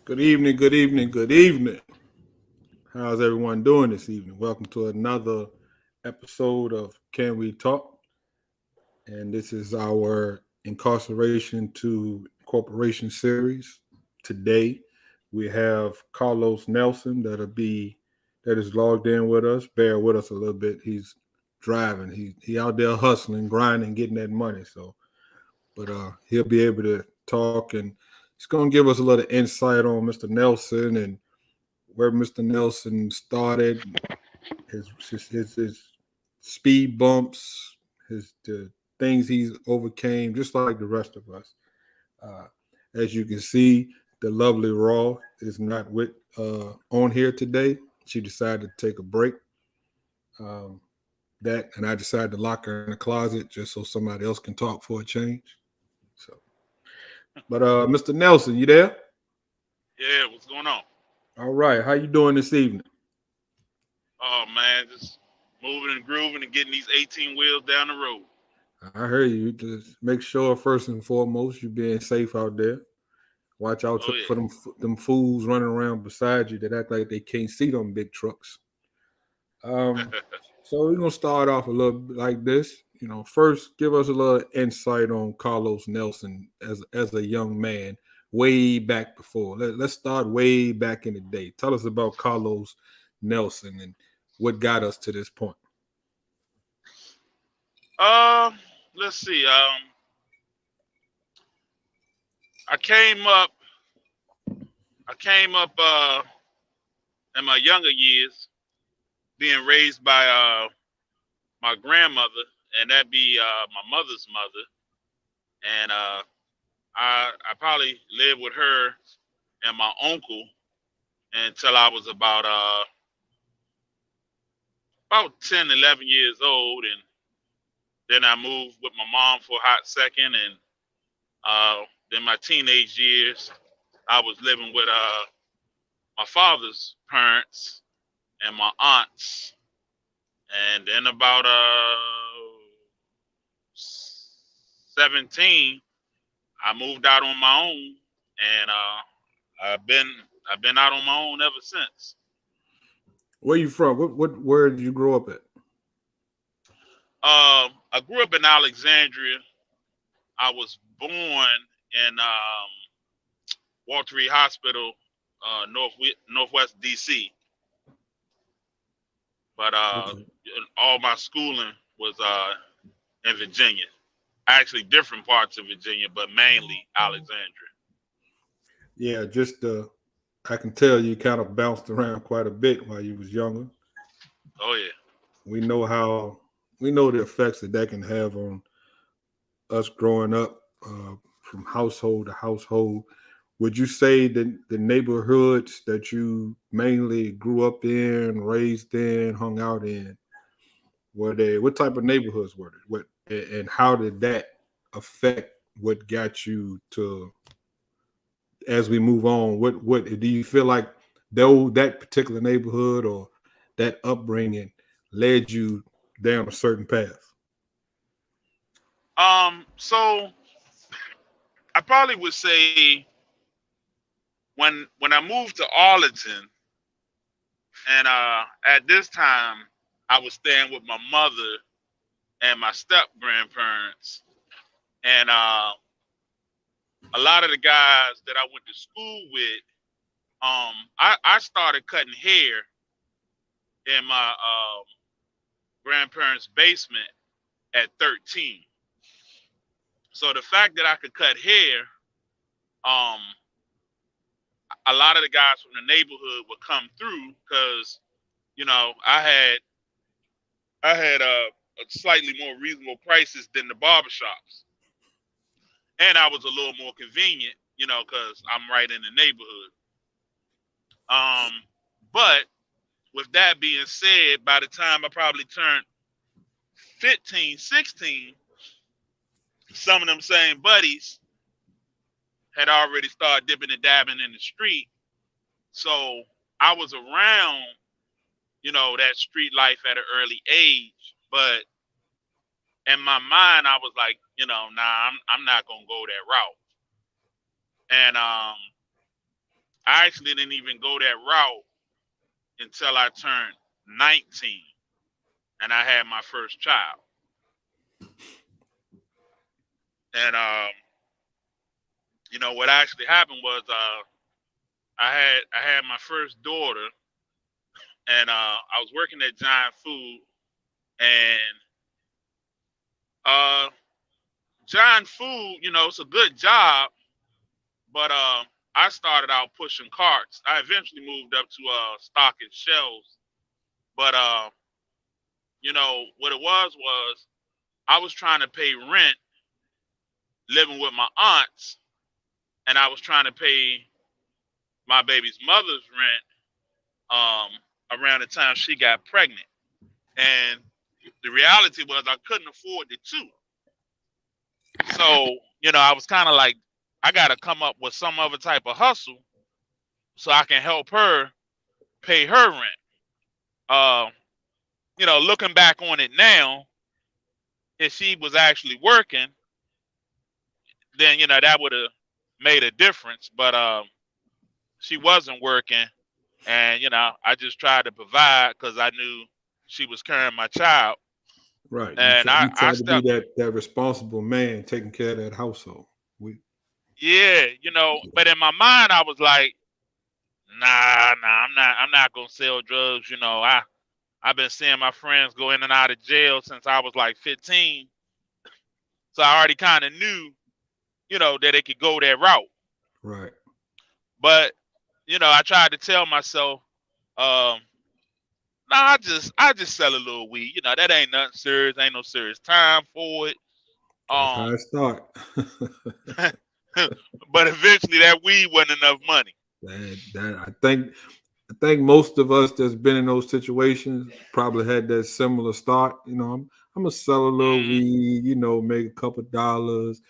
Good evening, good evening, good evening. How's everyone doing this evening? Welcome to another episode of Can We Talk? And this is our Incarceration to Corporation series. Today we have Carlos Nelson that is logged in with us. Bear with us a little bit. He's driving. He out there hustling, grinding, getting that money. But he'll be able to talk, and he's gonna give us a little insight on Mr. Nelson and where Mr. Nelson started, his speed bumps, his the things he's overcame, just like the rest of us. Uh, as you can see, the lovely Raw is not with on here today. She decided to take a break. Um, that and I decided to lock her in the closet just so somebody else can talk for a change. So, but Mr. Nelson, you there? Yeah, what's going on? All right, how you doing this evening? Oh man, just moving and grooving and getting these 18 wheels down the road. I heard you. Just make sure first and foremost you're being safe out there. Watch out Oh for them fools running around beside you that act like they can't see them big trucks. yeah. Um, so we're gonna start off a little bit like this. First give us a little insight on Carlos Nelson as a young man, way back before. Let's start way back in the day. Tell us about Carlos Nelson and what got us to this point. um, let's see. I came up. I came up in my younger years being raised by my grandmother, and that be my mother's mother, and I probably lived with her and my uncle until I was about 10, 11 years old, and then I moved with my mom for a hot second, and in my teenage years, I was living with my father's parents and my aunts, and then about 17, I moved out on my own, and I've been I've been out on my own ever since. Where you from? Where did you grow up at? I grew up in Alexandria. I was born in Walter Reed Hospital, Northwest DC. But Okay. all my schooling was in Virginia. Actually, different parts of Virginia, but mainly Alexandria. Yeah, just I can tell you kind of bounced around quite a bit while you was younger. Oh yeah. We know how we know the effects that can have on us growing up from household to household. Would you say that the neighborhoods that you mainly grew up in, raised in, hung out in, were they what type of neighborhoods were they? What and how did that affect what got you to as we move on? What do you feel like though that particular neighborhood or that upbringing led you down a certain path? So I probably would say when I moved to Arlington, and at this time I was staying with my mother and my step grandparents, and a lot of the guys that I went to school with, I started cutting hair in my grandparents' basement at 13. So the fact that I could cut hair, um, a lot of the guys from the neighborhood would come through because I had a slightly more reasonable prices than the barbershops, and I was a little more convenient, because I'm right in the neighborhood. Um, but with that being said, by the time I probably turned 15, 16, some of them same buddies had already started dipping and dabbing in the street. So I was around, that street life at an early age. But in my mind, I was like, nah, I'm not gonna go that route. And I actually didn't even go that route until I turned 19 and I had my first child. And what actually happened was I had my first daughter, and I was working at Giant Food, and uh, Giant Food, it's a good job, but I started out pushing carts. I eventually moved up to stocking shelves, but what it was I was trying to pay rent living with my aunts, and I was trying to pay my baby's mother's rent around the time she got pregnant. And the reality was I couldn't afford the two. So, I was kind of like, I got to come up with some other type of hustle so I can help her pay her rent. Uh, looking back on it now, if she was actually working, then, that would have made a difference. But she wasn't working. And, I just tried to provide because I knew she was carrying my child. Right. And You I try to be stepped, that responsible man taking care of that household. yeah, but in my mind, I was like, nah, I'm not gonna sell drugs. I've been seeing my friends go in and out of jail since I was like 15. So I already kind of knew, that it could go that route. Right. But, I tried to tell myself, um, nah, I just sell a little weed. That ain't nothing serious. Ain't no serious time for it. That's how Um, it start. but eventually that weed wasn't enough money. I think most of us that's been in those situations probably had that similar start. I'm gonna sell a little Hmm. weed, make a couple dollars.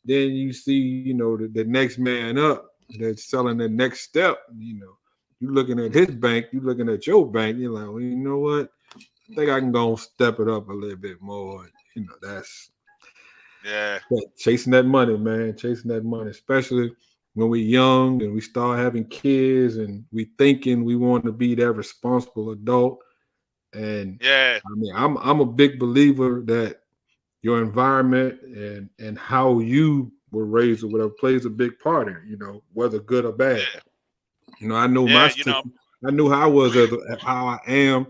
Then you see, the next man up that's selling the next step. You looking at his bank, you looking at your bank. You're like, well, you know what? I think I can go and step it up a little bit more. That's Yeah, chasing that money, man. Chasing that money, especially when we're young and we start having kids and we thinking we want to be that responsible adult. And yeah, I mean, I'm a big believer that your environment and how you were raised or whatever plays a big part in it, whether good or bad. yeah, I know yeah. I knew how I was how I am,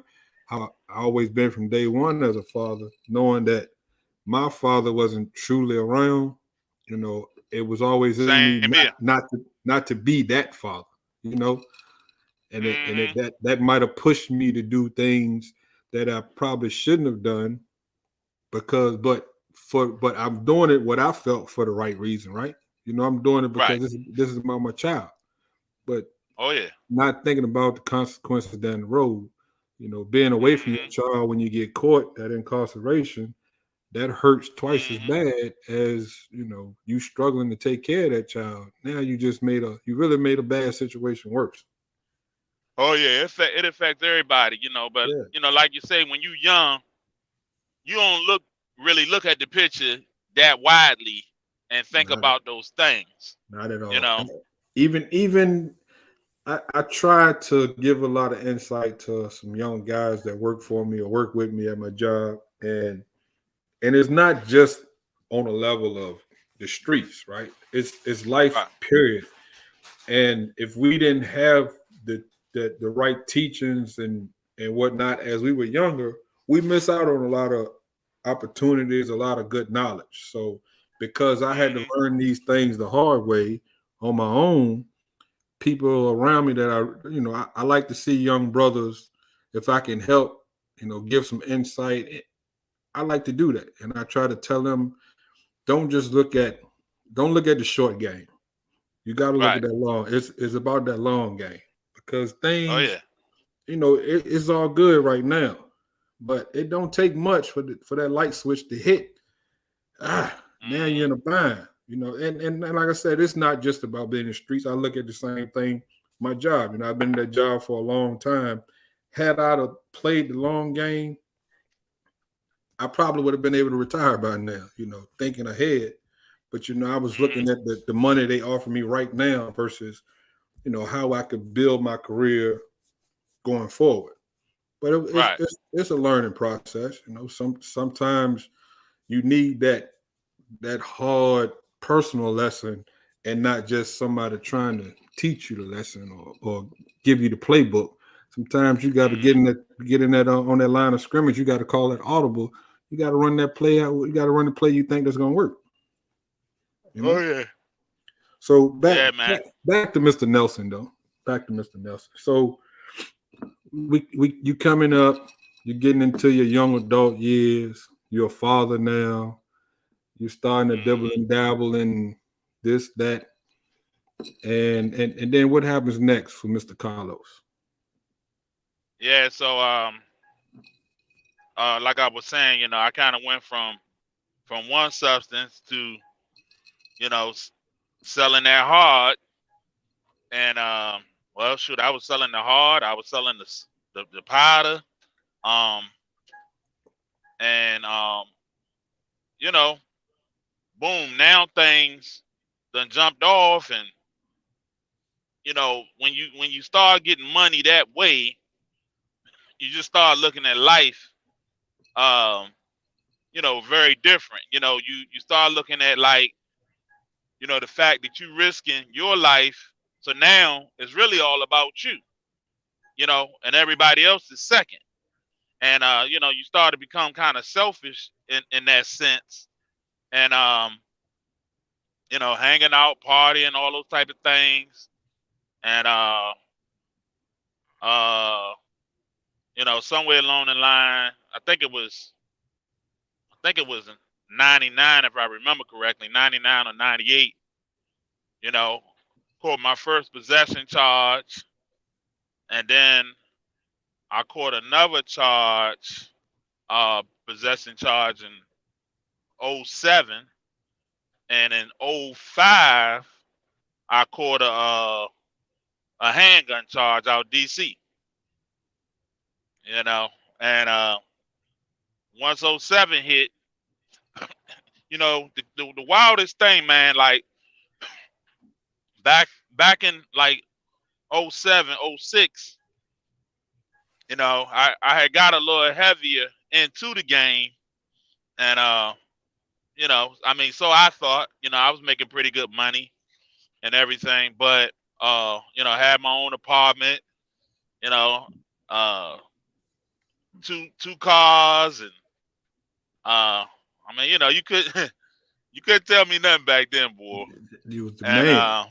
how I always been from day one as a father, knowing that my father wasn't truly around. It was always in me Same here. not to be that father, you know, and Hmm. that might have pushed me to do things that I probably shouldn't have done because but I'm doing it what I felt for the right reason, right? I'm doing it Right. because this is about my child, but Oh yeah. not thinking about the consequences down the road. Being away from your Hmm. child when you get caught, that incarceration, that hurts twice as Hmm. bad as you struggling to take care of that child. Now you really made a bad situation worse. Oh yeah. It affects everybody. But Yeah, like you say, when you young, you don't really look at the picture that widely and think not about those things. not at You all. know. Even I try to give a lot of insight to some young guys that work for me or work with me at my job, and it's not just on a level of the streets, right? It's life Right. period. And if we didn't have the right teachings and whatnot as we were younger, we miss out on a lot of opportunities, a lot of good knowledge. So because I had to Hmm. learn these things the hard way on my own, people around me that I like to see young brothers, if I can help, give some insight. I like to do that. And I try to tell them, don't just don't look at the short game. You got to look Right. at that long. It's about that long game because Oh things, yeah. it's all good right now, but it don't take much for that light switch to hit. Now you're Hmm. in a bind. And like I said, it's not just about being in the streets. I look at the same thing. My job. I've been in that job for a long time. Had I have played the long game, I probably would have been able to retire by now. Thinking ahead. But I was Hmm. looking at the money they offer me right now versus how I could build my career going forward. But Right. it's a learning process. Sometimes you need that hard personal lesson, and not just somebody trying to teach you the lesson, or give you the playbook. Sometimes you got to Hmm. get in that on that line of scrimmage. You got to call it audible. You got to run that play out. You got to run the play you think that's going to work. You Oh know. yeah. So Yeah, man. back to Mr. Nelson though. Back to Mr. Nelson. So we you coming up. You're getting into your young adult years. You're a father now. You're starting to dibble Hmm. and dabble in this, that, and then what happens next for Mr. Carlos? Yeah. So like I was saying, I kind of went from one substance to selling that hard, and well, shoot, I was selling the hard. I was selling the powder, um, and you know, boom, now things done jumped off, and when you start getting money that way, you just start looking at life, um, very different. You start looking at, like, the fact that you risking your life. So now it's really all about you, and everybody else is second. And you start to become kind of selfish in that sense. And hanging out, partying, all those type of things. And uh somewhere along the line, I think it was in 99, if I remember correctly, 99 or 98, you know, caught my first possession charge, and then I caught another charge, possession charge in '07, and in '05 I caught a handgun charge out DC, you know, and once '07 hit, the wildest thing, man, like back in like '07, '06, I had got a little heavier into the game, and I mean, so I thought, I was making pretty good money and everything, but had my own apartment, you know, uh, two cars, and I mean, you could you couldn't tell me nothing back then, boy. You was the And man.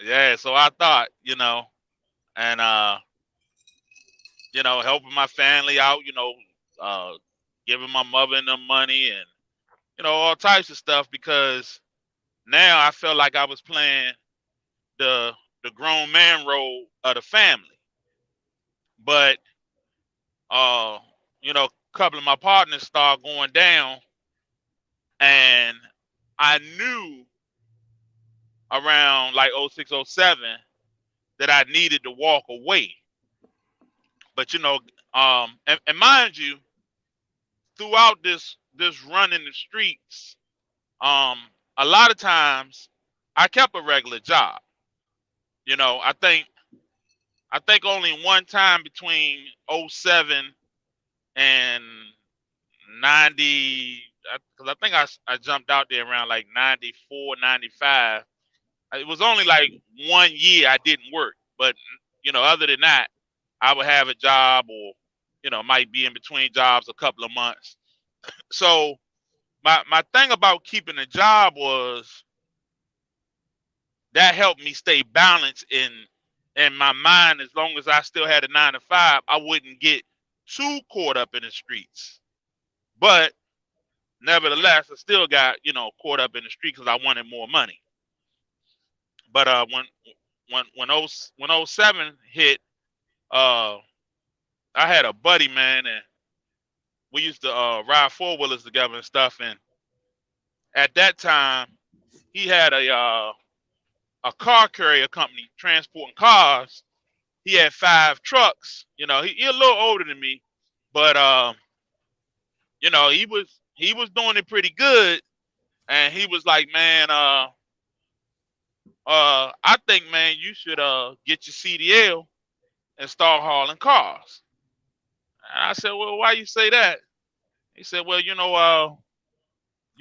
yeah, so I thought, and helping my family out, uh, giving my mother and them money, and all types of stuff, because now I felt like I was playing the the grown man role of the family. But uh, a couple of my partners started going down, and I knew around like '06, '07 that I needed to walk away. But and mind you, throughout this run in the streets, um, a lot of times I kept a regular job. I think only one time between '07 and 90, because I think I jumped out there around like 94, 95. It was only like one year I didn't work, but other than that, I would have a job, or might be in between jobs a couple of months. So my thing about keeping a job was that helped me stay balanced in my mind. As long as I still had a 9 to 5, I wouldn't get too caught up in the streets. But nevertheless, I still got caught up in the street because I wanted more money. But when '07 hit, uh, I had a buddy, man, and we used to ride four wheelers together and stuff. And at that time, he had a car carrier company transporting cars. He had 5 trucks. He a little older than me, but he was doing it pretty good. And he was like, man, I think, man, you should get your CDL and start hauling cars. And I said, well, why you say that? He said, well, you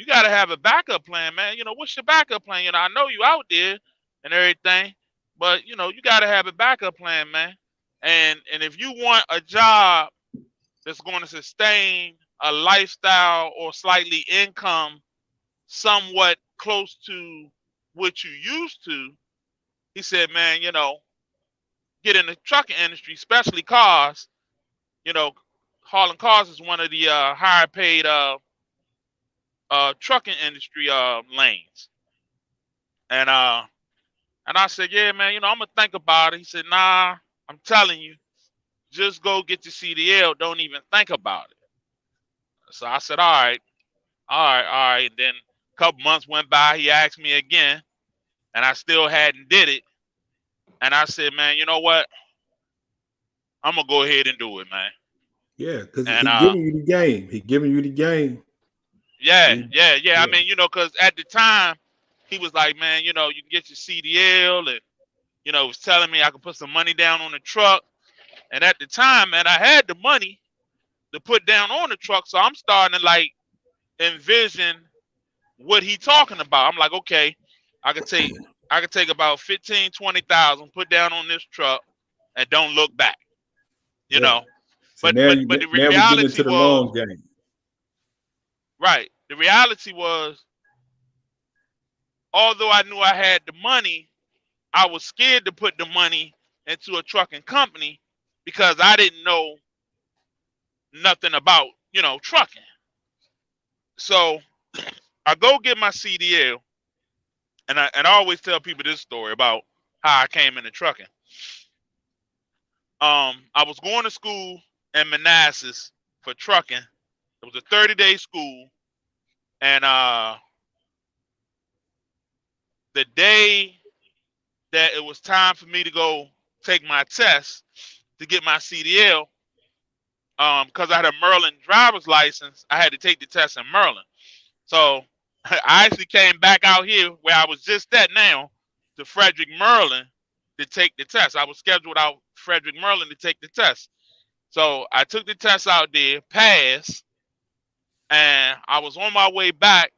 got to have a backup plan, man. What's your backup plan? I know you out there and everything, but you got to have a backup plan, man. And if you want a job that's going to sustain a lifestyle or slightly income somewhat close to what you used to, he said, man, get in the trucking industry, especially cars. You know, hauling cars is one of the higher paid trucking industry lanes. And I said, yeah, man, I'm gonna think about it. He said, nah, I'm telling you, just go get your CDL. Don't even think about it. So I said, all right, all right, all right. And then a couple months went by. He asked me again, and I still hadn't did it. And I said, man, you know what? I'm gonna go ahead and do it, man. Yeah, because And he giving you the game. He giving you the game. yeah, He, yeah, yeah. I yeah, mean, because at the time he was like, man, you can get your CDL, and was telling me I could put some money down on the truck. And at the time, man, I had the money to put down on the truck, so I'm starting to like envision what he talking about. I'm like, okay, I could take about 15, 20,000, put down on this truck, and don't look back. You yeah. know, So but now but you but the now we get reality into the was long game. right. The reality was, although I knew I had the money, I was scared to put the money into a trucking company because I didn't know nothing about trucking. So I go get my CDL, and I always tell people this story about how I came into trucking. I was going to school in Manassas for trucking. It was a 30-day school, and the day that it was time for me to go take my test to get my CDL, because I had a Maryland driver's license, I had to take the test in Maryland. So I actually came back out here where I was just at now to Frederick, Maryland to take the test. I was scheduled out Frederick, Maryland to take the test. So I took the test out there, passed, and I was on my way back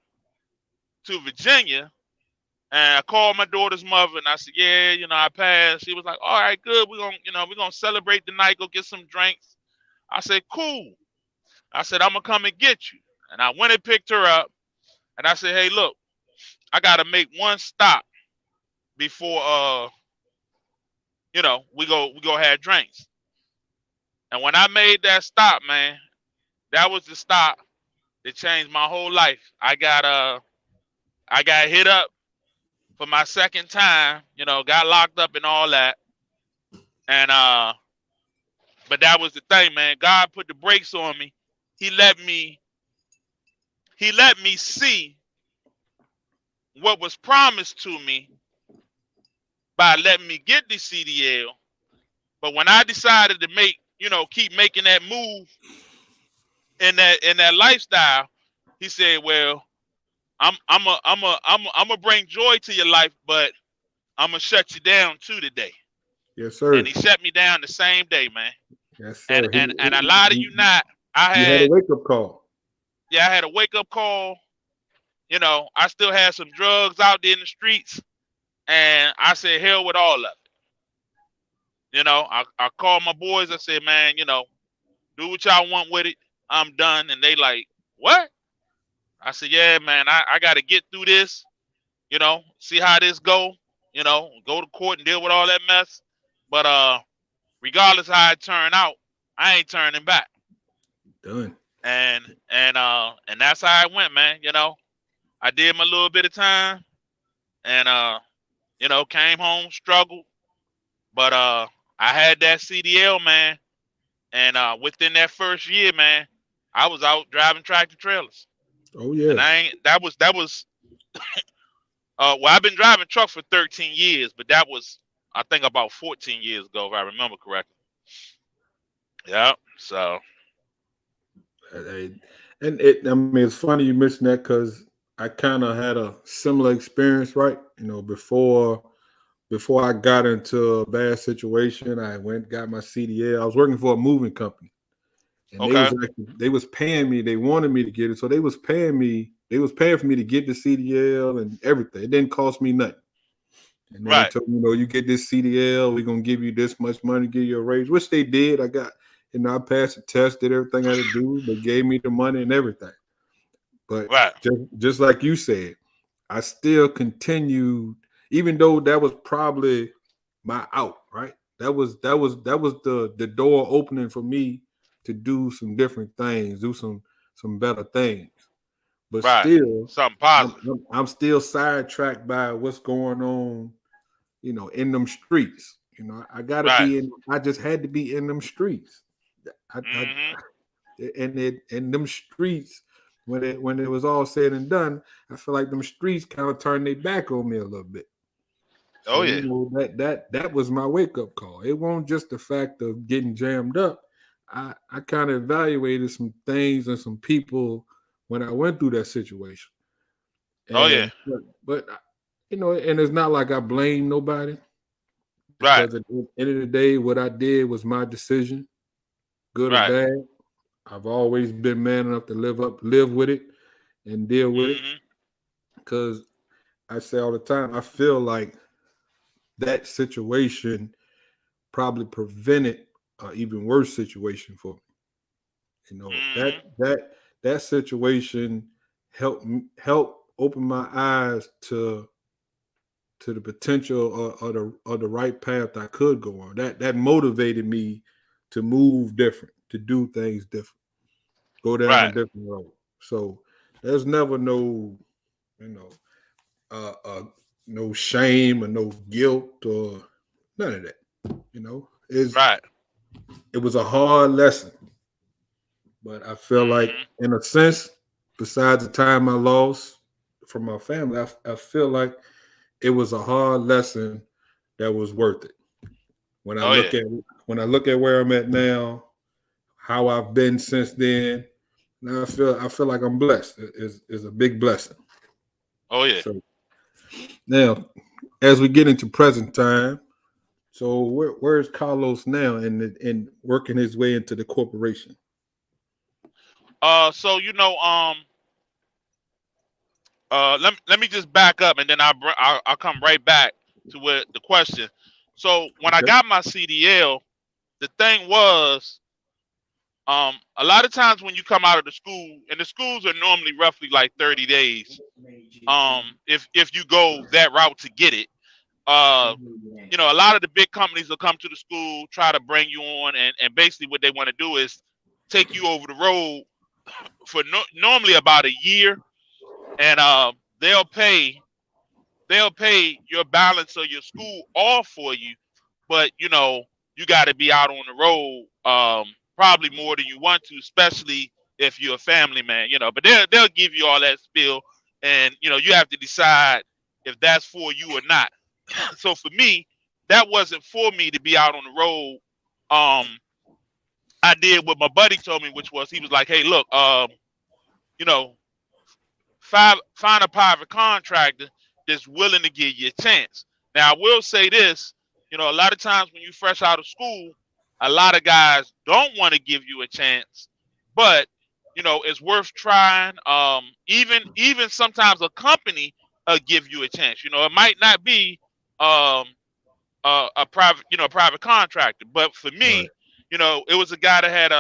to Virginia. And I called my daughter's mother and I said, yeah, I passed. She was like, all right, good. We're gonna celebrate the night, go get some drinks. I said, cool. I said, I'm gonna come and get you. And I went and picked her up and I said, hey, look, I gotta make one stop before we go have drinks. And when I made that stop, man, that was the stop that changed my whole life. I got hit up for my second time, got locked up and all that. And but that was the thing, man. God put the brakes on me. He let me he let me see what was promised to me by letting me get the CDL. But when I decided to keep making that move in that lifestyle, he said, "Well, I'm a bring joy to your life, but I'm gonna shut you down too today." Yes, And sir. he shut me down the same day, man. Yes, And sir. and and a lot of you not. I You had a had wake up call. yeah, I had a wake up call. I still had some drugs out there in the streets, and I said, hell with all of it. I called my boys. I said, man, do what y'all want with it. I'm done. And they like, what? I said, yeah, man, I got to get through this. See how this go. Go to court and deal with all that mess. But regardless how it turned out, I ain't turning back. Done. And that's how it went, man. I did my little bit of time, and came home, struggled, but I had that CDL, man, and within that first year, man, I was out driving tractor trailers, Oh and yeah. I ain't that was well, I've been driving trucks for 13 years, but that was I think about 14 years ago, if I remember correctly. Yeah, so And I mean, it's funny you mentioned that because I kind of had a similar experience, right? Before. before I got into a bad situation, I went got my CDL. I was working for a moving company, and Okay. they was paying me. They wanted me to get it, so they was paying me. They was paying for me to get the CDL and everything. It didn't cost me nothing. And then they Right. told me, you get this CDL, we're gonna give you this much money, give you a raise, which they did. I passed the test, did everything I had to do. They gave me the money and everything. But Right. just like you said, I still continued, even though that was probably my out, right? That was the door opening for me to do some different things, do some better things. But Right. still, Something I'm, positive. I'm I'm still sidetracked by what's going on, in them streets. I gotta Right. be in. I just had to be in them streets. I Mm-hmm. and it in them streets when it was all said and done, I feel like them streets kind of turned their back on me a little bit. Oh So yeah. that was my wake up call. It wasn't just the fact of getting jammed up. I kind of evaluated some things and some people when I went through that situation. Oh yeah. But and it's not like I blame nobody Right. because at the end of the day, what I did was my decision, good or Right. bad. I've always been man enough to live with it, and deal with it. Mm-hmm. Because I say all the time, I feel like that situation probably prevented an even worse situation for me. You know that Mm-hmm. that that situation help open my eyes to the potential or the right path I could go on. That motivated me to move different, to do things different, go down a Right. different road. So there's never you know, uh, uh, no shame or no guilt or none of that. Right. It was a hard lesson, but I feel like, Mm-hmm. in a sense, besides the time I lost from my family, I feel like it was a hard lesson that was worth it. When I Oh yeah. look at when I look at where I'm at now, how I've been since then, now I feel like I'm blessed. Is a big blessing. Oh yeah. So now, as we get into present time, so where's Carlos now in working his way into the corporation? So let me just back up, and then I'll come right back to where the question. So when I Okay. got my CDL, the thing was, a lot of times when you come out of the school, and the schools are normally roughly like 30 days, if you go that route to get it, uh, a lot of the big companies will come to the school, try to bring you on, and basically what they want to do is take you over the road for normally about a year, and they'll pay they'll pay your balance of your school off for you, but you got to be out on the road, probably more than you want to, especially if you're a family man. But they'll give you all that spill, and you have to decide if that's for you or not. So for me, that wasn't for me to be out on the road. I did what my buddy told me, which was, he was like, "Hey, look, you know, find a private contractor that's willing to give you a chance." Now, I will say this: a lot of times when you fresh out of school, a lot of guys don't want to give you a chance, but it's worth trying. Even sometimes a company give you a chance. It might not be um, a private private contractor, but for Right. me, it was a guy that had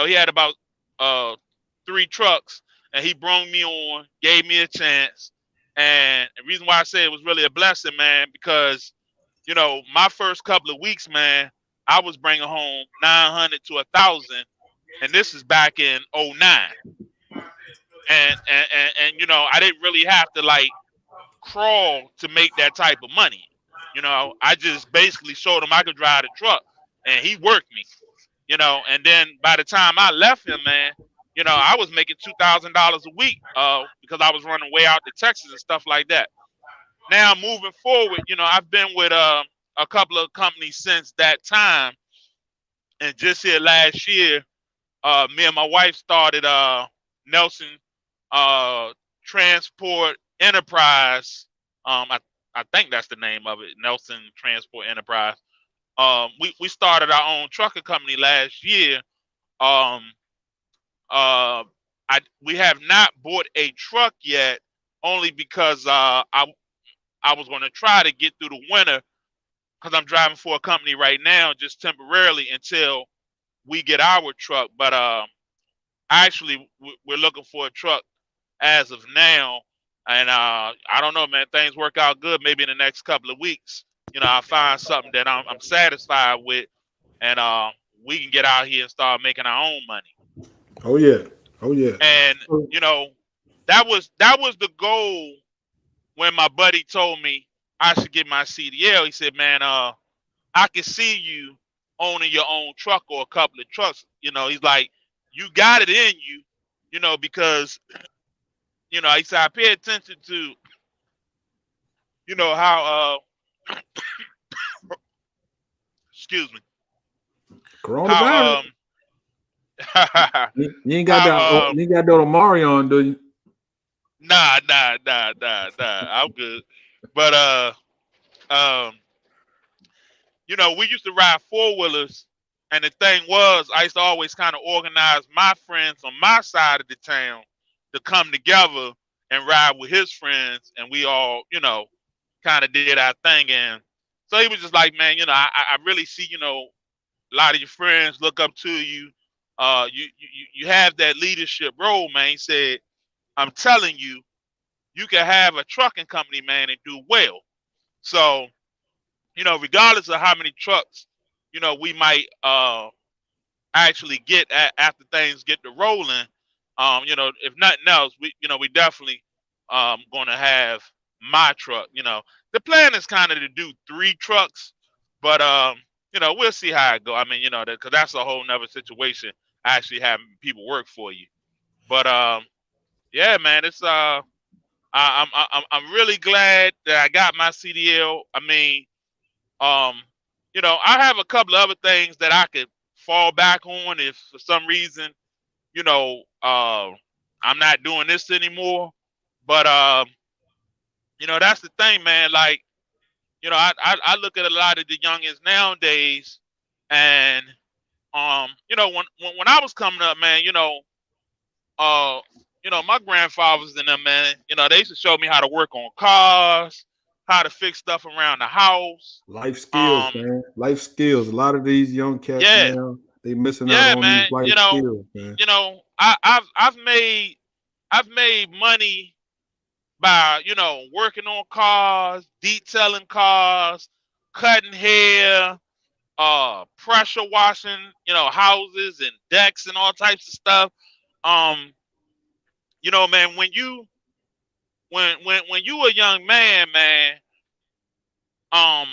he had about uh, 3 trucks, and he brought me on, gave me a chance. And the reason why I say it was really a blessing, man, because my first couple of weeks, man, I was bringing home 900 to 1,000, and this is back in '09. And I didn't really have to like crawl to make that type of money. I just basically showed him I could drive the truck, and he worked me. And then by the time I left him, man, I was making $2,000 a week, because I was running way out to Texas and stuff like that. Now moving forward, I've been with a couple of companies since that time, and just here last year, me and my wife started Nelson uh, Transport Enterprise. I think that's the name of it, Nelson Transport Enterprise. We started our own trucking company last year. Um, we have not bought a truck yet, only because I was going to try to get through the winter because I'm driving for a company right now, just temporarily until we get our truck. But actually, we're looking for a truck as of now, and I don't know, man. Things work out good. Maybe in the next couple of weeks, I'll find something that I'm satisfied with, and we can get out here and start making our own money. Oh yeah. Oh yeah. And you know, that was the goal when my buddy told me I should get my CDL. He said, "Man, I can see you owning your own truck or a couple of trucks." He's like, "You got it in you," because he said, "I pay attention to, how excuse me, Coronavirus. how You ain't got that. how You ain't got that Omarion, do you? nah, I'm good." But um we used to ride four wheelers, and the thing was, I used to always kind of organize my friends on my side of the town to come together and ride with his friends, and we all, kind of did our thing. And so he was just like, "Man, I really see, a lot of your friends look up to you. You have that leadership role, man." He said, "I'm telling you, you can have a trucking company, man, and do well." So, regardless of how many trucks, we might actually get after things get to rolling, if nothing else, we definitely gonna have my truck. The plan is kind of to do three trucks, but we'll see how it go. I mean, because that's a whole nother situation. Actually having people work for you, but yeah, man, it's I'm really glad that I got my CDL. I mean, um, I have a couple of other things that I could fall back on if for some reason, you know, uh, I'm not doing this anymore. But that's the thing, man. Like, I look at a lot of the youngins nowadays, and when I was coming up, man, uh, my grandfathers and them, man, they used to show me how to work on cars, how to fix stuff around the house. Life skills, Um, man. Life skills. A lot of these young cats yeah, now, they missing out yeah, on these man. life skills, man. I've made money by working on cars, detailing cars, cutting hair, pressure washing, houses and decks and all types of stuff. Um, man, when you a young man, um,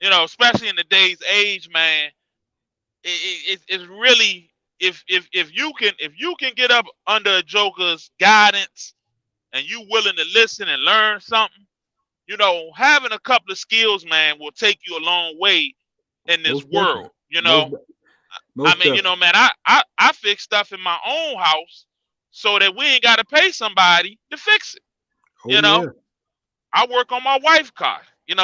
especially in today's age, man, it's really if you can get up under a joker's guidance and you willing to listen and learn something, having a couple of skills, man, will take you a long way in this Most world. definitely. Most I most mean, definitely. man, I fix stuff in my own house so that we ain't got to pay somebody to fix it. Oh You know, yeah. I work on my wife's car.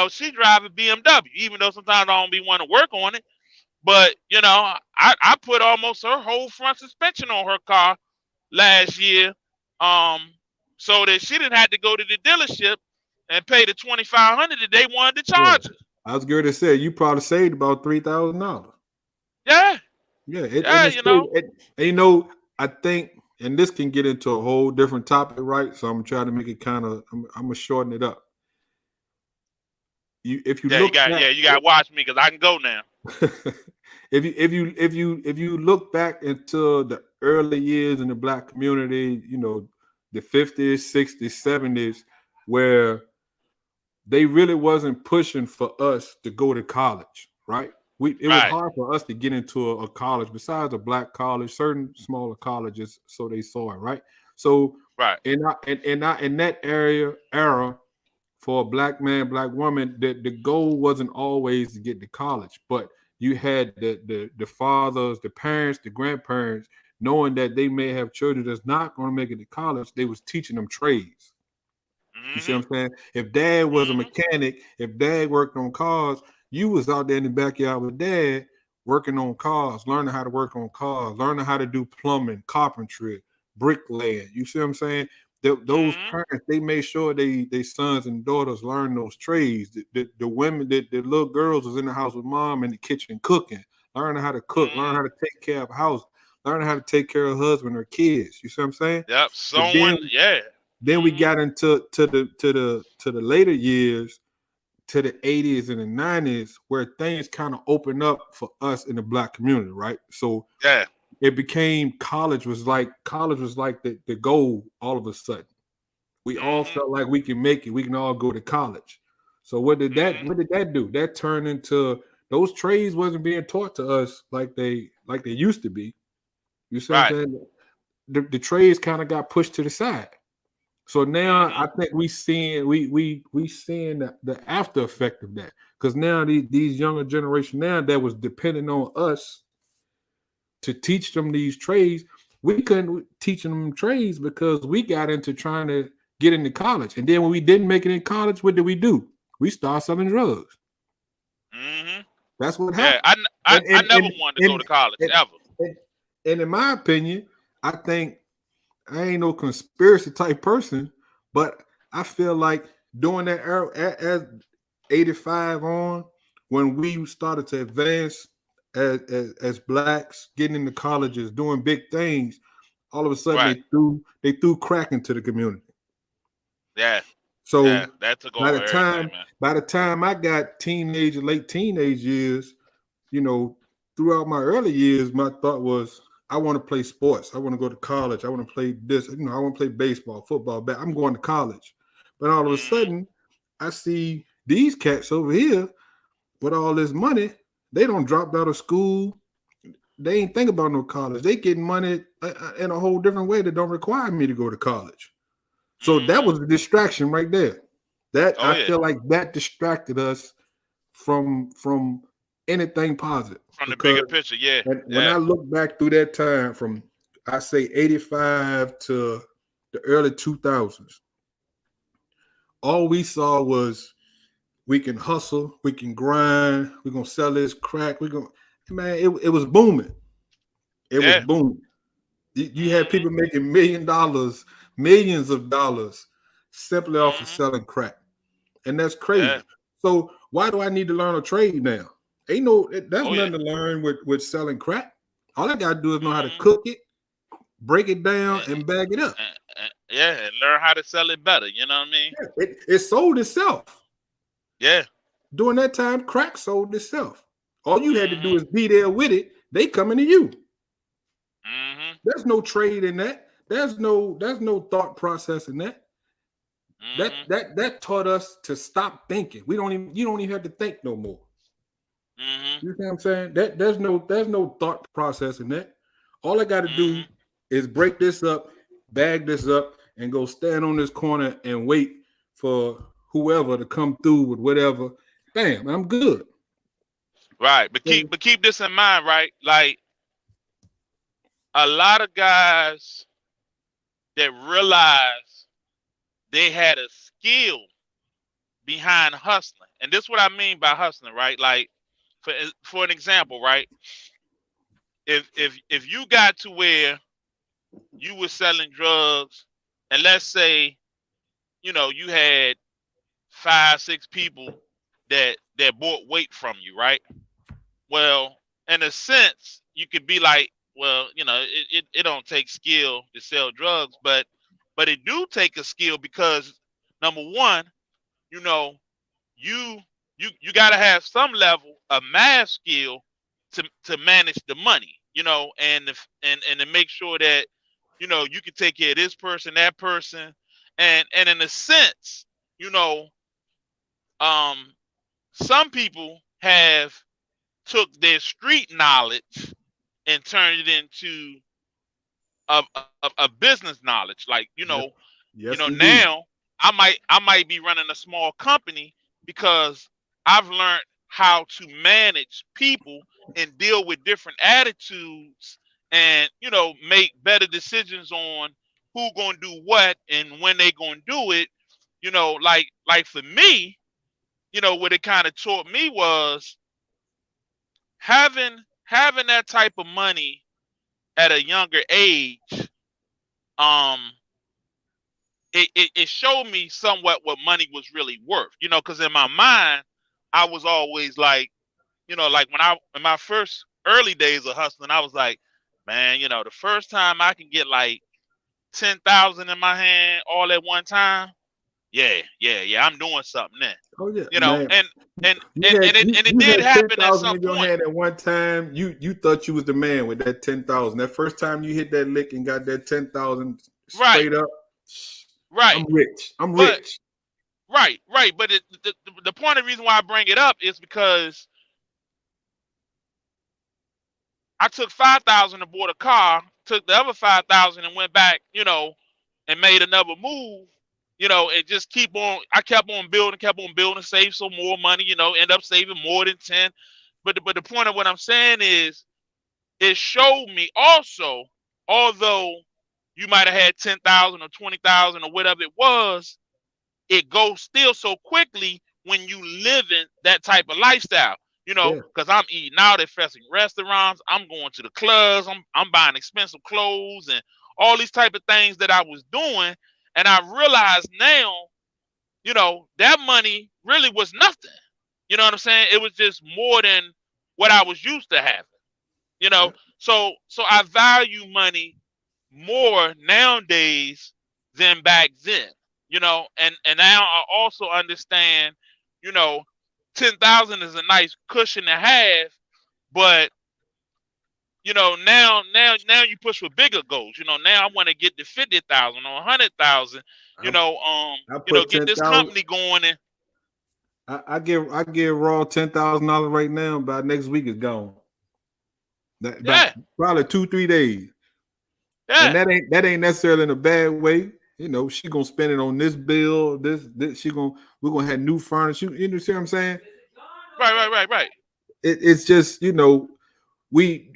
She drive a BMW, even though sometimes I don't be want to work on it. But I put almost her whole front suspension on her car last year, um, so that she didn't have to go to the dealership and pay the 2,500 that they wanted to Yeah. charge her. I was going to say you probably saved about $3,000. Yeah, Yeah, and yeah, it's and I think, and this can get into a whole different topic, right? So I'm trying to make it kind of, I'm gonna shorten it up. If you yeah. look back, You got to watch me because I can go now. if you look back into the early years in the black community, the 50s, 60s, 70s, where they really wasn't pushing for us to go to college, right? It was Right, hard for us to get into a college besides a black college, certain smaller colleges, so they saw it, right? So right. in that era for a black man, black woman, the goal wasn't always to get to college, but you had the fathers, the parents, the grandparents, knowing that they may have children that's not going to make it to college, they was teaching them trades. You see what Mhm. I'm saying? If dad was a Mhm. mechanic, if dad worked on cars, you was out there in the backyard with dad working on cars, learning how to work on cars, learning how to do plumbing, carpentry, bricklaying. You see what I'm saying? Those Mhm. parents, they made sure they sons and daughters learn those trades. The women, the little girls was in the house with mom in the kitchen cooking, learning how to cook, learning Mhm. how to take care of a house, learning how to take care of husband or kids. You see what I'm saying? Yep. But then Someone. Yeah. then we Mhm. got into to the later years, to the 80s and the 90s, where things kind of opened up for us in the black community, right? So Yeah. it became college was like the goal all of a sudden. We all Mhm. felt like we can make it. We can all go to college. So what did that Mhm. what did that do? That turned into those trades wasn't being taught to us like they used to be. You see what I'm Right. saying? The trades kind of got pushed to the side. So now I Mhm. think we seeing the after effect of that, because now these younger generation now that was depending on us to teach them these trades, we couldn't teach them trades because we got into trying to get into college, and then when we didn't make it in college, what did we do? We started selling drugs. Mhm. That's what Yeah. happened. I And I and never and wanted to go and, to college and, ever. and, and in my opinion, I think I ain't no conspiracy type person, but I feel like during that era, as 85 on, when we started to advance as blacks, getting into colleges, doing big things, all of a sudden Right. they threw crack into the community. Yeah. Yeah. So That took by over the everything, time man. by the time I got late teenage years, you know, throughout my early years, my thought was I want to play sports. I want to go to college. I want to play this. I want to play baseball, football, I'm going to college. But all of a Mhm. sudden, I see these cats over here with all this money. They don't drop out of school. They ain't think about no college. They getting money in a whole different way that don't require me to go to college. So that Mhm. was a distraction right there. That Oh I yeah. feel like that distracted us from anything positive, From the bigger because picture. Yeah. when Yeah. I look back through that time from I say 85 to the early 2000s, all we saw was we can hustle, we can grind, we're gonna sell this crack, we're gonna man, it was booming. It was Yeah. booming. You had Mhm. people making $1 million, millions of dollars simply off of Mhm. selling crack. And that's Yeah. crazy. So why do I need to learn a trade now? Ain't no That's Oh yeah. nothing to learn with selling crack. All I gotta do is know how to Mhm. cook it, break it down, And, and bag it up. yeah, and learn how to sell it better. You know what I mean? It sold itself. Yeah. During that time, crack sold itself. All you had to do Mhm. is be there with it. They coming to you. Mhm. There's no trade in that. There's no thought process in that. That Mhm. that that taught us to stop thinking. We don't even You don't even have to think no more. Mhm. You see what I'm saying? There's no thought process in that. All I got to do Mhm. is break this up, bag this up, and go stand on this corner and wait for whoever to come through with whatever. Bam, I'm good. Right. But So, keep this in mind, right? Like a lot of guys that realize they had a skill behind hustling. And this is what I mean by hustling, right? Like for an example, right? If you got to where you were selling drugs, and let's say, you had 5, 6 people that bought weight from you, right? Well, in a sense, you could be like, well, it don't take skill to sell drugs, but it do take a skill because number one, you know, you you got to have some level of math skill to manage the money, and to make sure that you can take care of this person, that person, and in a sense, you know, um, some people have took their street knowledge and turned it into a business knowledge. Like, yes, yes, indeed. now I might be running a small company because I've learned how to manage people and deal with different attitudes and make better decisions on who gonna do what and when they gonna do it, like for me, what it kind of taught me was having that type of money at a younger age. Um, it showed me somewhat what money was really worth. Because in my mind, I was always like, like when I in my first early days of hustling, I was like, man, the first time I can get like 10,000 in my hand all at one time, yeah, I'm doing something then. Oh yeah, man. And and You and had and it, you, and it you did had ten happen at thousand some in your point. hand at one time. You thought you was the man with that 10,000. That first time you hit that lick and got that 10,000 Right, straight up, I'm right, rich. I'm but rich. right. But the point of the reason why I bring it up is because I took 5,000 and bought a car, took the other 5,000 and went back, and made another move, and just keep on. I kept on building, save some more money, end up saving more than 10. But the point of what I'm saying is, it showed me also, although you might have had 10,000 or 20,000 or whatever it was, it goes still so quickly when you live in that type of lifestyle. Yeah, Because I'm eating out at fancy restaurants, I'm going to the clubs, I'm buying expensive clothes and all these type of things that I was doing, and I realize now, that money really was nothing. You know what I'm saying? It was just more than what I was used to having. You know, yeah, so I value money more nowadays than back then. And now I also understand, you know, 10,000 is a nice cushion to have, but now you push for bigger goals. Now I want to get to 50,000 or 100,000. I, I put Get ten this thousand. company going, and I give Raw $10,000 right now. By next week it's gone. That about yeah, probably 2-3 days, and yeah, that ain't necessarily in a bad way. She gonna spend it on this bill. This we're gonna have new furniture. You know, see what I'm saying? right. It's just we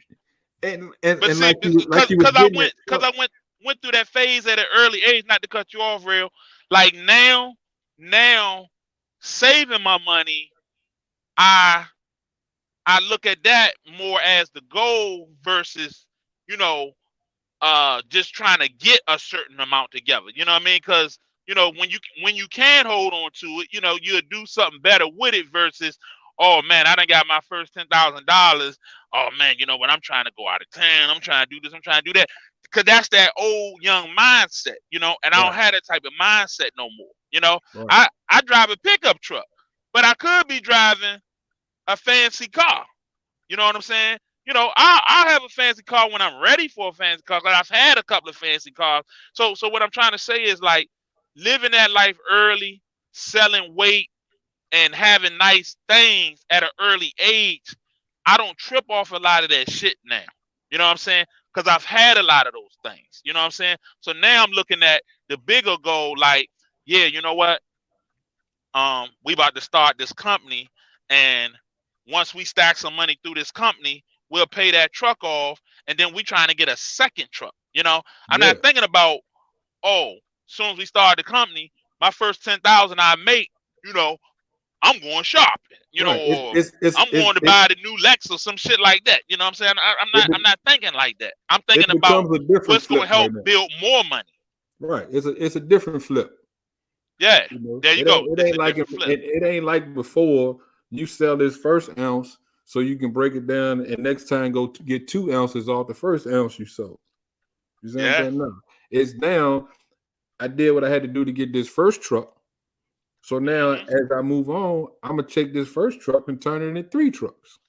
But and see, like you was because I getting went it. because I went through that phase at an early age. Not to cut you off, real. Like now, saving my money, I I look at that more as the goal versus you know just trying to get a certain amount together. You know what I mean? Because when you can hold on to it, you'll do something better with it versus, oh man, I done got my first $10,000. Oh man, when I'm trying to go out of town, I'm trying to do this, I'm trying to do that. Because that's that old young mindset, and I don't Right, have that type of mindset no more. right, I drive a pickup truck, but I could be driving a fancy car. You know what I'm saying? I'll have a fancy car when I'm ready for a fancy car. Cause I've had a couple of fancy cars. So what I'm trying to say is like living that life early, selling weight, and having nice things at an early age. I don't trip off a lot of that shit now. You know what I'm saying? Because I've had a lot of those things. You know what I'm saying? So now I'm looking at the bigger goal. Like, yeah, you know what? We about to start this company, and once we stack some money through this company, we'll pay that truck off, and then we trying to get a second truck. I'm yeah, not thinking about, oh, as soon as we start the company, my first 10,000 I make, you know, I'm going shopping, right. or I'm going to buy the new Lex or some shit like that. You know what I'm saying? I'm not thinking like that. I'm it thinking about becomes a different what's going flip to right help now. build more money. Right, it's a different flip. Yeah, there you It ain't go. it It's ain't a like different flip. it ain't like before. You sell this first ounce so you can break it down, and next time go to get 2 ounces off the first ounce you sold. You see what I'm Yeah. saying? No, it's now. I did what I had to do to get this first truck. So now, Mhm. as I move on, I'm gonna take this first truck and turn it into 3 trucks.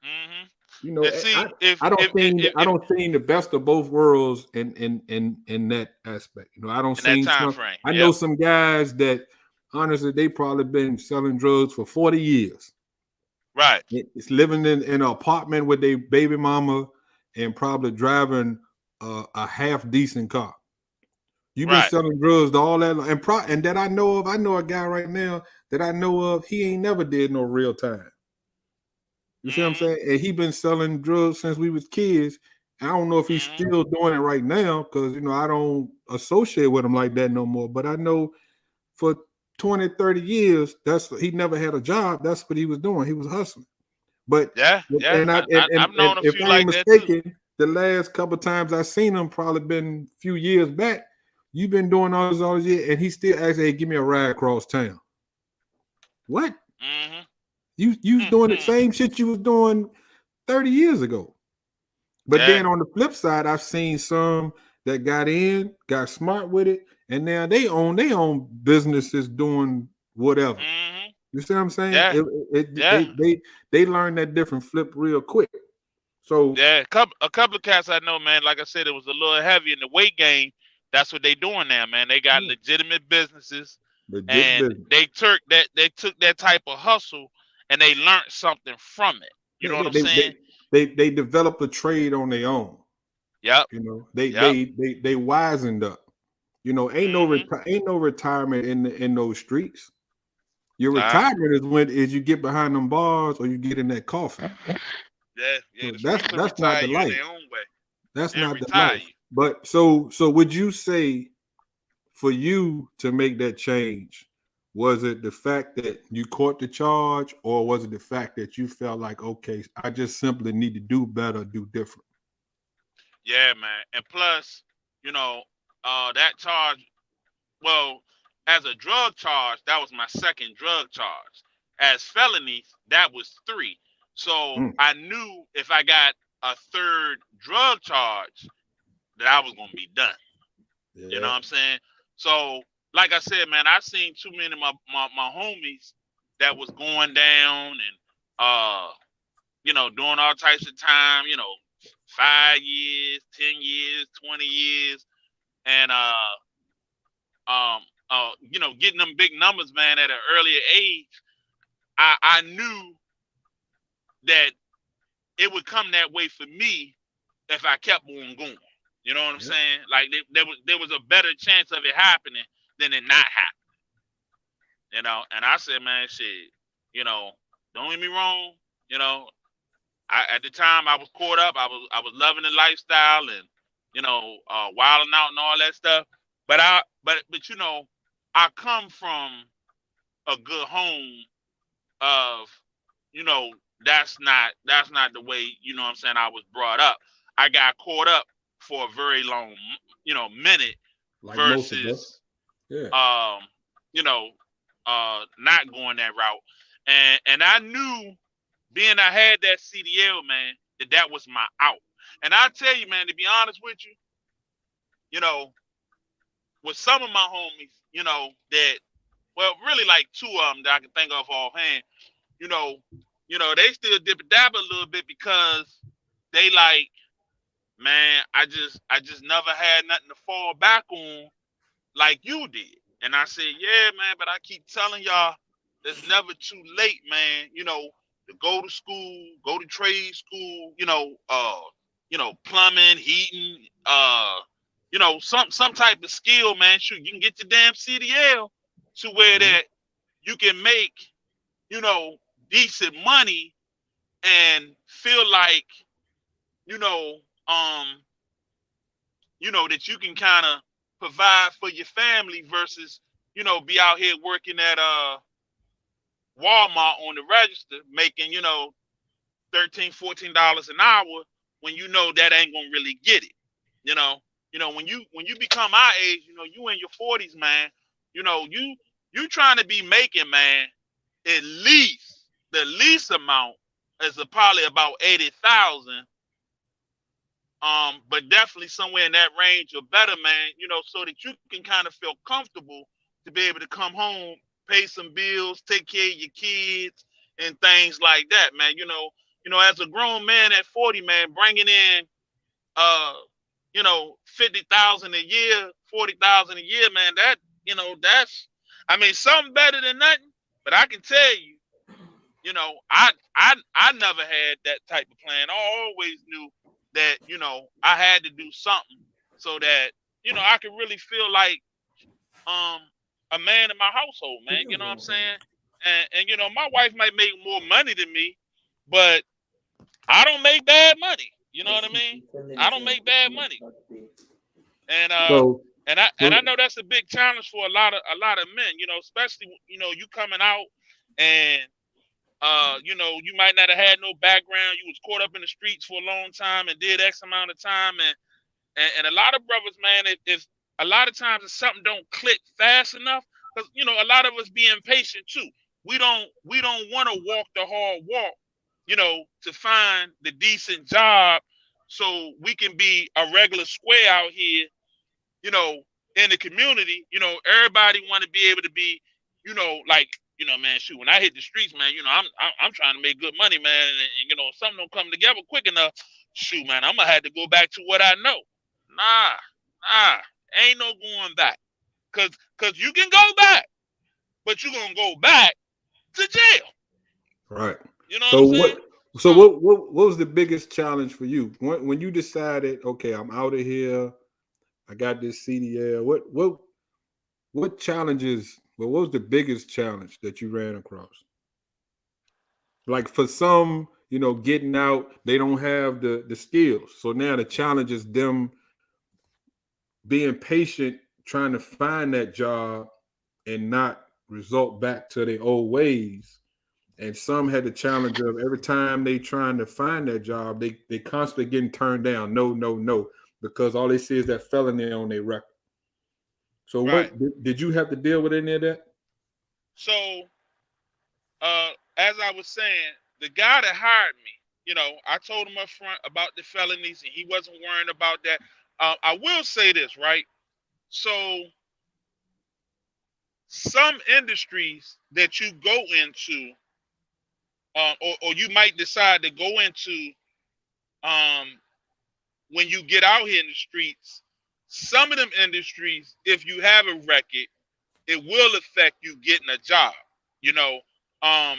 Mhm. You know, And see, I don't think I don't think the best of both worlds in that aspect. I don't in that see time some. frame. I know Yep. some guys that honestly they probably been selling drugs for 40 years. Right. It's living in an apartment with their baby mama and probably driving a half decent car. You've been Right. selling drugs to all that, and that I know of. I know a guy right now that I know of. He ain't never did no real time. You see what I'm Mhm. saying? And he been selling drugs since we was kids. I don't know if he's Mhm. still doing it right now because I don't associate with him like that no more. But I know for 20, 30 years, he never had a job. That's what he was doing. He was hustling. But Yeah, yeah. I've and known a if few I ain't like that too. mistaken, the last couple of times I seen him probably been a few years back. You've been doing all this year, and he still asks, "Hey, give me a ride across town." What? Mm-hmm. You was doing the Mm-hmm. same shit you was doing 30 years ago. But Yeah. then on the flip side, I've seen some that got smart with it, and now they own their own businesses doing whatever. Mm-hmm. You see what I'm saying? Yeah. Yeah. They learn that different flip real quick. So Yeah. A couple of cats I know, man. Like I said, it was a little heavy in the weight gain. That's what they doing now, man. They got yeah, legitimate businesses, legit and business. they took that type of hustle, and they learned something from it. You Yeah, know what I'm saying? they developed a trade on their own. Yep. You know, they Yep. they they they wisened up. You know, Mm-hmm. ain't no retirement in those streets. Your Uh, retirement is when is you get behind them bars or you get in that coffin. yeah. Yeah. So The that's streets will that's not retire the you in life. their own way. That's They'll not the retire life. you. But so would you say for you to make that change, was it the fact that you caught the charge, or was it the fact that you felt like, okay, I just simply need to do better, do different? Yeah, man. And plus, you know, that charge. Well, as a drug charge, that was my second drug charge. As felonies, that was three. So Mm, I knew if I got a third drug charge that I was gonna be done. You know yeah. what I'm saying? So, like I said, man, I seen too many of my homies that was going down and doing all types of time, 5 years, 10 years, 20 years, and getting them big numbers, man, at an earlier age. I knew that it would come that way for me if I kept on going. You know what I'm Yep. saying? Like there was a better chance of it happening than it not happening. And I said, man, shit, you know, don't get me wrong, you know, at the time I was caught up. I was loving the lifestyle and wilding out and all that stuff. But I come from a good home of you know that's not the way what I'm saying I was brought up. I got caught up for a very long minute Like most of us. versus Yeah. um you know not going that route. And I knew, being I had that CDL, man, that was my out. And I tell you, man, to be honest with you, you know with some of my homies, that, well, really like two of them that I can think of offhand, you know, they still dip and dab a little bit because they like, man, I just never had nothing to fall back on like you did. And I said, yeah, man, but I keep telling y'all, it's never too late, man. To go to school, go to trade school, plumbing, heating, some type of skill, man. Shoot, you can get your damn CDL to where Mhm. that you can make, you know, decent money and feel like, you know, um, that you can kind of provide for your family versus, be out here working at Walmart on the register making, $13, $14 an hour when that ain't gonna really get it. You know, when you become our age, you in your 40s, man, you trying to be making, man, at least the least amount is probably about 80,000, but definitely somewhere in that range or better, man, so that you can kind of feel comfortable to be able to come home, pay some bills, take care of your kids, and things like that, man. As a grown man at 40, man, bringing in, 50,000 a year, 40,000 a year, man, that's, I mean, something better than nothing. But I can tell you, I never had that type of plan. I always knew that, I had to do something so that, I could really feel like um a man in my household, man. You know what I'm saying? And my wife might make more money than me, but I don't make bad money. You know what I mean? I don't make bad money. And So And I know that's a big challenge for a lot of men, especially you coming out and you might not have had no background. You was caught up in the streets for a long time and did X amount of time, and a lot of brothers, man, if a lot of times if something don't click fast enough, because a lot of us be impatient too. We don't want to walk the hard walk, to find the decent job, so we can be a regular square out here, you know, in the community. Everybody want to be able to be, like, man, shoot, when I hit the streets, man, I'm trying to make good money, man, and if something don't come together quick enough, shoot, man, I'm gonna have to go back to what I know. Nah, ain't no going back, cause you can go back, but you're gonna go back to jail. Right. You know what So I'm what? saying? So So what was the biggest challenge for you when you decided? Okay, I'm out of here. I got this CDL. What challenges? What was the biggest challenge that you ran across? Like for some, getting out, they don't have the skills. So now the challenge is them being patient, trying to find that job and not result back to their old ways. And some had the challenge of every time they trying to find that job, they constantly getting turned down. No, no, no, because all they see is that felony on their record. So right. what did you have to deal with any of that? So as I was saying, the guy that hired me, I told him up front about the felonies, and he wasn't worrying about that. I will say this, right? So some industries that you go into, or you might decide to go into, um, when you get out here in the streets, some of them industries, if you have a record, it will affect you getting a job. You know, um,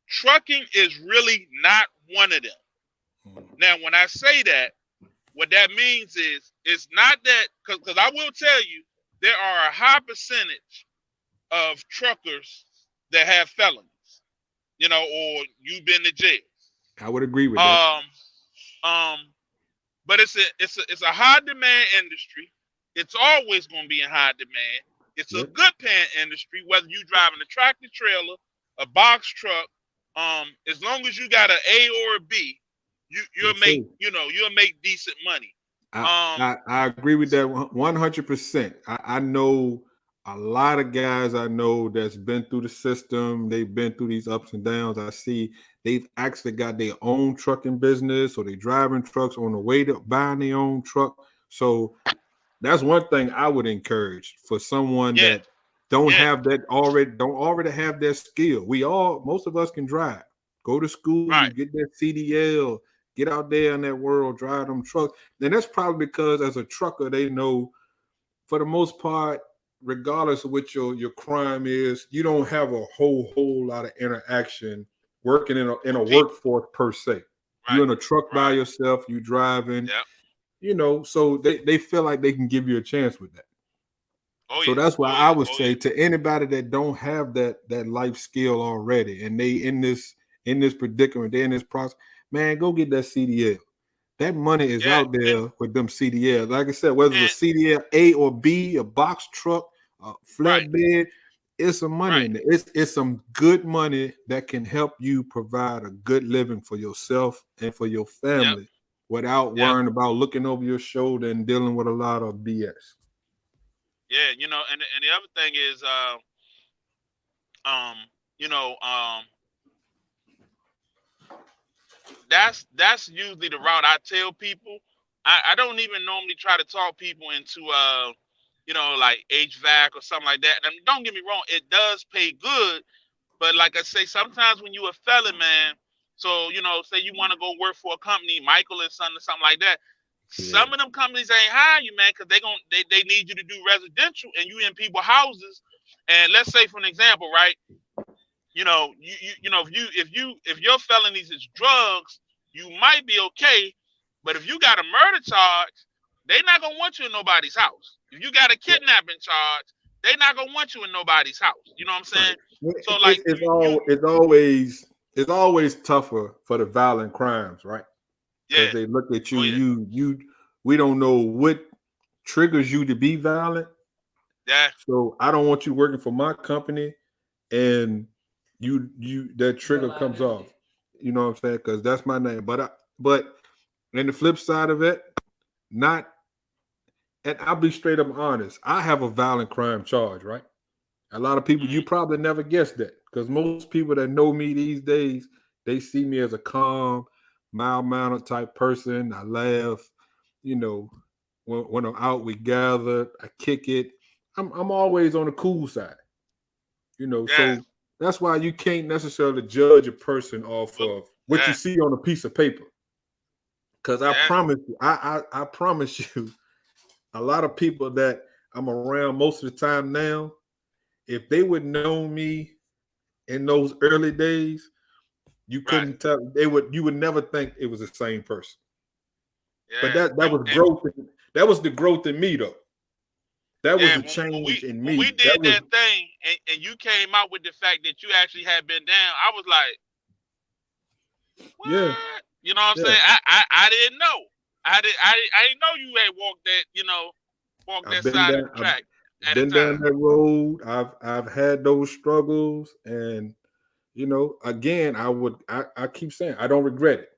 trucking is really not one of them. Now, when I say that, what that means is it's not that, because I will tell you there are a high percentage of truckers that have felonies, or you've been to jail. I would agree with that. Um, um, but it's a high demand industry. It's always going to be in high demand. It's a Yeah. good paying industry, whether you driving a tractor trailer, a box truck. As long as you got an A or a B, you'll Yes, make sir. you'll make decent money. I, Um, I agree with that 100%. I know a lot of guys I know that's been through the system. They've been through these ups and downs. I see they've actually got their own trucking business or they driving trucks on the way to buying their own truck. So that's one thing I would encourage for someone yeah, that yeah, don't already have that skill. Most of us can drive. Go to school, right, get that CDL, get out there in that world, drive them trucks. And that's probably because as a trucker, they know for the most part, regardless of what your crime is, you don't have a whole lot of interaction working in a with people. workforce per se. You're Right, in a truck by right, yourself, you driving, yeah, so they feel like they can give you a chance with that. oh So yeah, that's why oh I yeah, would oh say yeah, to anybody that don't have that life skill already, and they in this predicament, they're in this process, man, go get that CDL. That money is yeah, out there with them CDL. Like I said, whether it's a and CDL A or B, a box truck, a right, flatbed, it's some money right, in there. It's some good money that can help you provide a good living for yourself and for your yep, family without yep, worrying about looking over your shoulder and dealing with a lot of BS. yeah. And the other thing is, um, you know, that's usually the route I tell people. I don't even normally try to talk people into like HVAC or something like that. And don't get me wrong, it does pay good, but like I say, sometimes when you a felon, man, so say you want to go work for a company, Michael and Son or something like that. Yeah. Some of them companies ain't hire you, man, because they need you to do residential and you in people houses. And let's say for an example, right? If your felonies is drugs, you might be okay. But if you got a murder charge, they not gonna want you in nobody's house. If you got a Yeah. kidnapping charge, they not gonna want you in nobody's house. You know what I'm Right. saying? So It's like you it's always tougher for the violent crimes, right? yeah, Because they look at oh you, yeah, you we don't know what triggers you to be violent. Yeah. So I don't want you working for my company and you that trigger comes off. You know what I'm saying? Because that's my name. But and the flip side of it, not and I'll be straight up honest. I have a violent crime charge, right? A lot of people you Mm-hmm. probably never guessed that because most people that know me these days, they see me as a calm, mild mannered type person. I laugh, you know, when I'm out, we gather, I kick it. I'm always on the cool side, you know. Yeah. So that's why you can't necessarily judge a person off Well, of what you yeah. see on a piece of paper. Because I Yeah. promise you, I promise you, a lot of people that I'm around most of the time now, if they would know me in those early days, you Right. couldn't tell. You would never think it was the same person. But Yeah. that was And growth. That was the growth in me, though. That was yeah, the when we change in when we me. That did was that thing, and you came out with the fact that you actually had been down, I was like, yeah, what? You know what I'm yeah. saying? I didn't know. I didn't know you had walked that, walked I've that been side of down. the I've track at a been down time. that road. I've had those struggles, and again, I keep saying I don't regret it.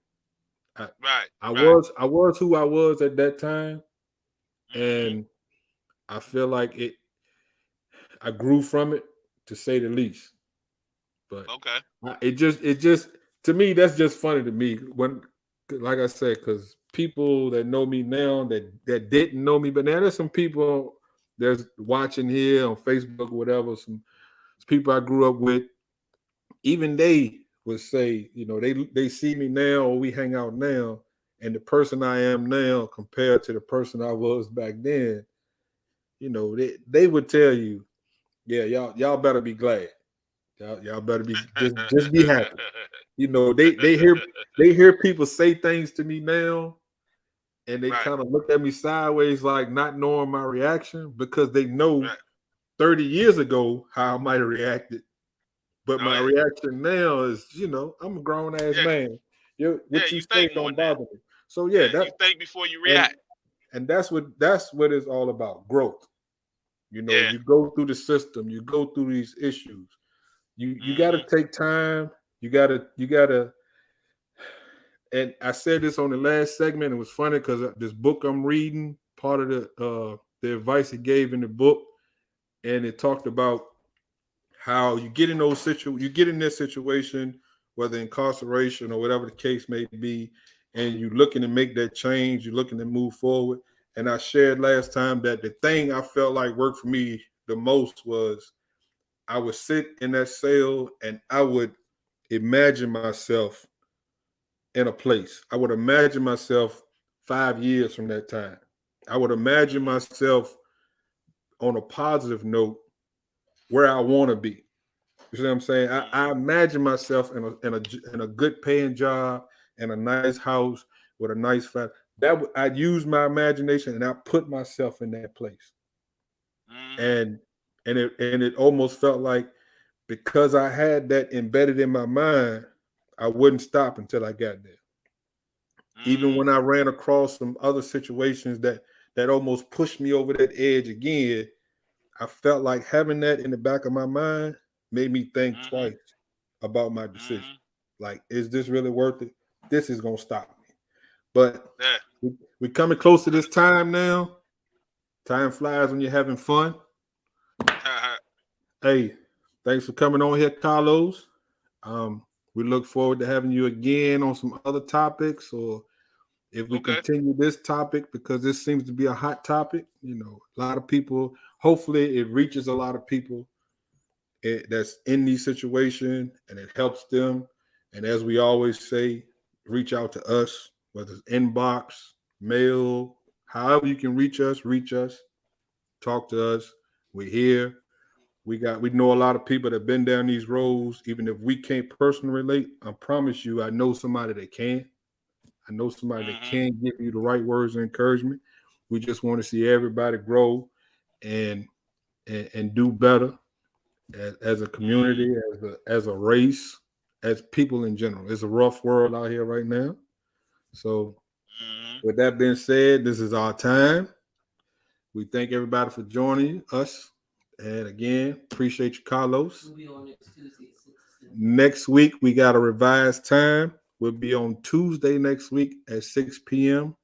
I Right. I Right. was who I was at that time, Hmm. and I feel like I grew from it, to say the least. But Okay. it just to me, that's just funny to me when, like I said, because people that know me now that didn't know me, but now there's some people there's watching here on Facebook or whatever, some people I grew up with, even they would say, they see me now or we hang out now, and the person I am now compared to the person I was back then, they would tell you, yeah, y'all better be glad. Y'all better be just be happy. They hear people say things to me now, and they Right. kind of look at me sideways, like not knowing my reaction because they know Right. 30 years ago how I might have reacted. But Oh my yeah. reaction now is, I'm a grown ass Yeah. man. Yeah. What you You say think more don't now. bother me. So yeah, Yeah. You think before you and react. and that's what it's all about. Growth. Yeah. You go through the system, you go through these issues. You got to Hmm. take time. You gotta. And I said this on the last segment. It was funny because this book I'm reading, part of the advice he gave in the book, and it talked about how you get in this situation, whether incarceration or whatever the case may be, and you're looking to make that change, you're looking to move forward. And I shared last time that the thing I felt like worked for me the most was I would sit in that cell and I would imagine myself in a place. I would imagine myself 5 years from that time. I would imagine Hmm. myself on a positive note where I want to be. You see what I'm saying? I Hmm. imagine myself in a good paying job in a nice house with a nice family. I use my imagination and I put myself in that place. Hmm. And it almost felt like because I had that embedded in my mind, I wouldn't stop until I got there. Even Hmm. when I ran across some other situations that almost pushed me over that edge again, I felt like having that in the back of my mind made me think Hmm. twice about my decision. Hmm. Like, is this really worth it? This is gonna stop me. But Yeah. we're coming close to this time now. Time flies when you're having fun. Hey, thanks for coming on here, Carlos. We look forward to having you again on some other topics, or if we Okay. continue this topic because this seems to be a hot topic. A lot of people. Hopefully, it reaches a lot of people that's in these situations and it helps them. And as we always say, reach out to us, whether it's inbox, mail, however you can reach us, talk to us. We're here. We know a lot of people that have been down these roads. Even if we can't personally relate, I promise you, I know somebody that can. I know somebody that Hmm. can give you the right words of encouragement. We just want to see everybody grow and and do better as a Hmm. community, as a race, as people in general. It's a rough world out here right now. So, Hmm. with that being said, this is our time. We thank everybody for joining us. And again, appreciate you, Carlos. We'll be on next Tuesday at 6. Next week, we got a revised time. We'll be on Tuesday next week at 6 p.m.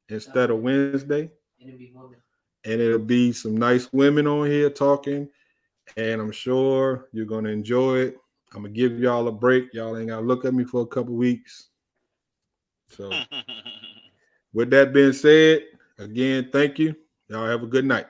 instead of Wednesday. And it'll be women. And it'll be some nice women on here talking. And I'm sure you're going to enjoy it. I'm going to give y'all a break. Y'all ain't got to look at me for a couple weeks. So, with that being said, again, thank you. Y'all have a good night.